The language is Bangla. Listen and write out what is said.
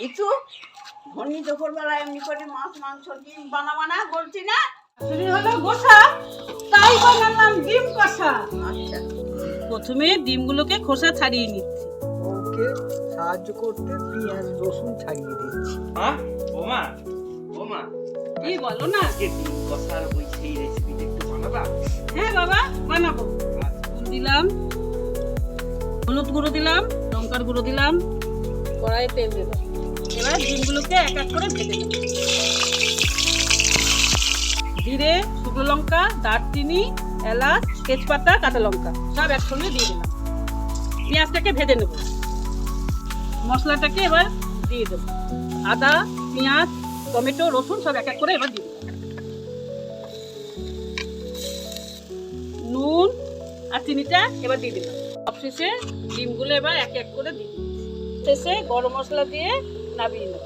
কিছু ধনী দুপুরবেলায় এমনি করে মাছ মাংস ডিম বানাবো না বলছি না। চুরি হলো গোসা, তাই বানালাম ডিম কষা। আচ্ছা, প্রথমে ডিমগুলোকে খোসা ছাড়িয়ে নিচ্ছি। ওকে সাহায্য করতে পেঁয়াজ রসুন ছাড়িয়ে দিচ্ছি। হ্যাঁ ওমা ওমা, কি বলো না? আজকে ডিম কষার ওই সেই রেসিপিটা একটু বানাবা? হ্যাঁ বাবা, বানাবো। নুন দিলাম, হলুদ গুঁড়ো দিলাম, লঙ্কার গুঁড়ো দিলাম, কড়াইয়ে তেল দিলাম। এবার ডিমগুলোকে এক এক করে ভেজে নেব। জিরে, শুকনো লঙ্কা, দারচিনি, এলাচ, তেজপাতা, কাঁচা লঙ্কা সব একসঙ্গে দিয়ে দিলাম। পেঁয়াজটাকে ভেজে নেব। মশলাটাকে এবার দিয়ে দেবো। আদা, পেঁয়াজ, টমেটো, রসুন সব এক এক করে এবার দিয়ে দেবো। নুন আর চিনিটা এবার দিয়ে দিলাম। সবশেষে ডিমগুলো এবার এক এক করে দিই। শেষে গরম মশলা দিয়ে নামিয়ে নেব।